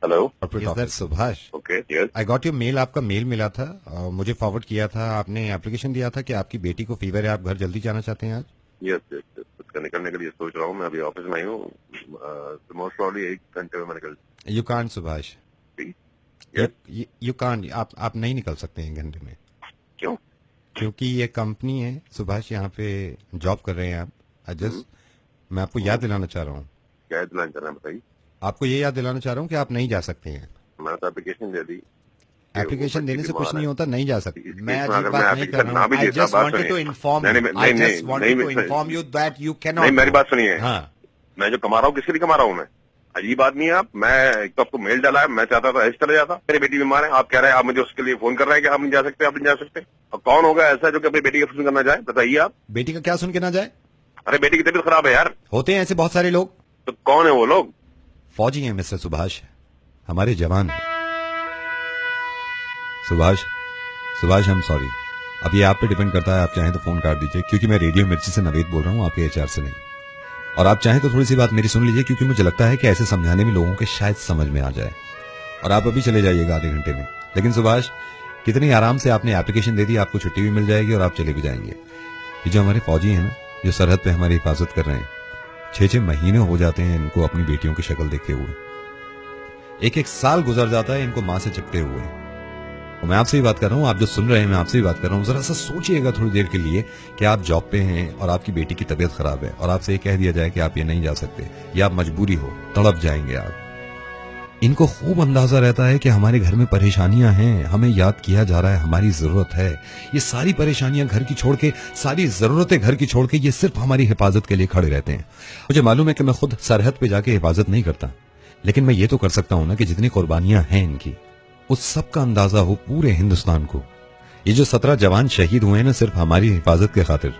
Hello, Subhash. Okay, yes, I got your mail. आपका mail मिला था, मुझे फॉरवर्ड किया था। आपने एप्लीकेशन दिया था कि आपकी बेटी को फीवर है, आप घर जल्दी जाना चाहते हैं आज। यस यस यस, उसका निकलने के लिए सोच रहा हूँ। मैं अभी ऑफिस में ही हूँ। मोस्ट प्रॉब्ली 1 घंटे में मैं निकल। You can't Subhash, you can't. आप नहीं निकल सकते हैं 1 घंटे में। क्यों? क्योंकि ये कंपनी है सुभाष, यहाँ पे जॉब कर रहे हैं आप। मैं आपको याद दिलाना चाह रहा हूँ। क्या दिलाना चाह रहे हैं बताइए? आपको ये याद दिलाना चाह रहा हूँ कि आप नहीं जा सकते हैं। मैंने तो एप्लीकेशन दे दी। एप्लीकेशन देने से कुछ नहीं होता, नहीं जा सकते। मैं अगर अजीब बात नहीं कर रहा हूँ। I just wanted to inform you. I just wanted to inform you that you cannot. नहीं, मेरी बात सुनिए। हाँ, मैं जो कमा रहा हूँ किसके लिए कमा रहा हूँ मैं? अजीब आदमी है आप। मैं एक तो आपको मेल डाला है, मैं चाहता था ऐसे चले जाता। मेरी बेटी बीमार है, आप कह रहे हैं, आप मुझे उसके लिए फोन कर रहे हैं कि आप नहीं जा सकते, आप नहीं जा सकते। और कौन होगा ऐसा जो कि अपनी बेटी का फोन करना चाहे? बताइए आप। बेटी का क्या सुन के ना जाए? अरे बेटी की तबीयत खराब है यार। होते हैं ऐसे बहुत सारे लोग। तो कौन है वो लोग? फौजी हैं मिस्टर सुभाष, हमारे जवान हैं। Subhash, I am sorry. अब ये आप पे डिपेंड करता है, आप चाहें तो फोन काट दीजिए, क्योंकि मैं रेडियो मिर्ची से नवेद बोल रहा हूँ, आपके एचआर से नहीं। और आप चाहें तो थोड़ी सी बात मेरी सुन लीजिए, क्योंकि मुझे लगता है कि ऐसे समझाने में लोगों के शायद समझ में आ जाए। और आप अभी चले जाइएगा आधे घंटे में। लेकिन सुभाष, कितनी आराम से आपने एप्लीकेशन दे दी, आपको छुट्टी भी मिल जाएगी और आप चले भी जाएंगे। ये जो हमारे फौजी हैं ना, जो सरहद पे हमारी हिफाजत कर रहे हैं, 6-6 महीने हो जाते हैं इनको अपनी बेटियों की शक्ल देखते हुए। 1-1 साल गुजर जाता है इनको मां से चिपटे हुए। तो मैं आपसे ही बात कर रहा हूँ, आप जो सुन रहे हैं मैं आपसे ही बात कर रहा हूँ। जरा सा सोचिएगा थोड़ी देर के लिए कि आप जॉब पे हैं और आपकी बेटी की तबीयत खराब है और आपसे ये कह दिया जाए कि आप ये नहीं जा सकते, या आप मजबूरी हो, तड़प जाएंगे आप। इनको खूब अंदाजा रहता है कि हमारे घर में परेशानियां हैं, हमें याद किया जा रहा है, हमारी जरूरत है। ये सारी परेशानियां घर की छोड़ के, सारी जरूरतें घर की छोड़ के, ये सिर्फ हमारी हिफाजत के लिए खड़े रहते हैं। मुझे मालूम है कि मैं खुद सरहद पे जाके हिफाजत नहीं करता, लेकिन मैं ये तो कर सकता हूं ना कि जितनी कुर्बानियां हैं इनकी, उस सब का अंदाजा हो पूरे हिंदुस्तान को। ये जो 17 जवान शहीद हुए हैं ना सिर्फ हमारी हिफाजत के खातिर।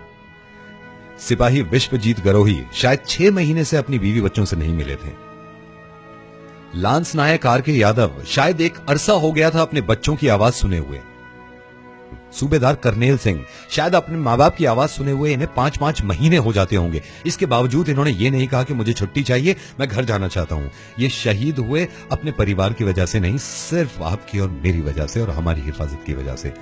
सिपाही विश्वजीत गरोही शायद 6 महीने से अपनी बीवी बच्चों से नहीं मिले थे। लांस नायक आर.के. यादव शायद एक अरसा हो गया था अपने बच्चों की आवाज सुने हुए। सूबेदार करनेल सिंह शायद अपने माँ बाप की आवाज सुने हुए इन्हें 5-5 महीने हो जाते होंगे। इसके बावजूद इन्होंने ये नहीं कहा कि मुझे छुट्टी चाहिए, मैं घर जाना चाहता हूं। ये शहीद हुए अपने परिवार की वजह से नहीं, सिर्फ आपकी और मेरी वजह से और हमारी हिफाजत की वजह से।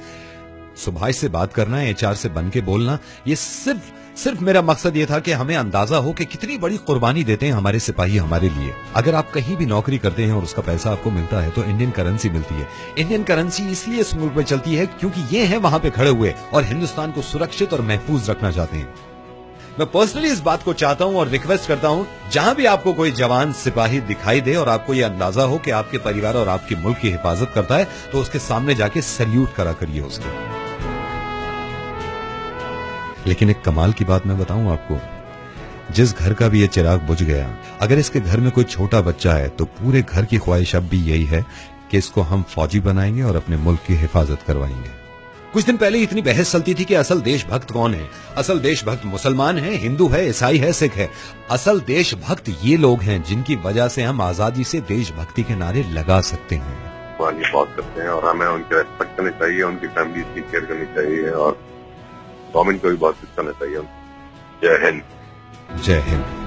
सुभाष से बात करना, एचआर से बन के बोलना, ये सिर्फ मेरा मकसद ये था कि हमें अंदाजा हो कि कितनी बड़ी कुर्बानी देते हैं हमारे सिपाही हमारे लिए। अगर आप कहीं भी नौकरी करते हैं और उसका पैसा आपको मिलता है तो इंडियन करेंसी मिलती है। इंडियन करेंसी इसलिए इस मुल्क में चलती है क्योंकि ये हैं वहां पे खड़े हुए और हिंदुस्तान को सुरक्षित और महफूज रखना चाहते हैं। मैं पर्सनली इस बात को चाहता हूं और रिक्वेस्ट करता हूं, जहां भी आपको कोई जवान सिपाही दिखाई दे और आपको यह अंदाजा हो कि आपके परिवार और आपके मुल्क की हिफाजत करता है, तो उसके सामने जाके सैल्यूट करा करिए उसको। लेकिन एक कमाल की बात मैं बताऊं आपको, जिस घर का भी ये चिराग बुझ गया, अगर इसके घर में कोई छोटा बच्चा है तो पूरे घर की ख्वाहिश अब भी यही है कि इसको हम फौजी बनाएंगे और अपने मुल्क की हिफाजत करवाएंगे। कुछ दिन पहले इतनी बहस चलती थी कि असल देशभक्त कौन है। असल देशभक्त मुसलमान है, हिंदू है, ईसाई है, सिख है। असल देशभक्त ये लोग हैं जिनकी वजह से हम आजादी से देशभक्ति के नारे लगा सकते हैं। बहुत करते हैं और हमें उनकी रेस्पेक्ट करनी चाहिए, उनकी फैमिली की केयर करनी चाहिए और गवर्नमेंट को भी बहुत कुछ करना चाहिए। जय हिंद। जय हिंद।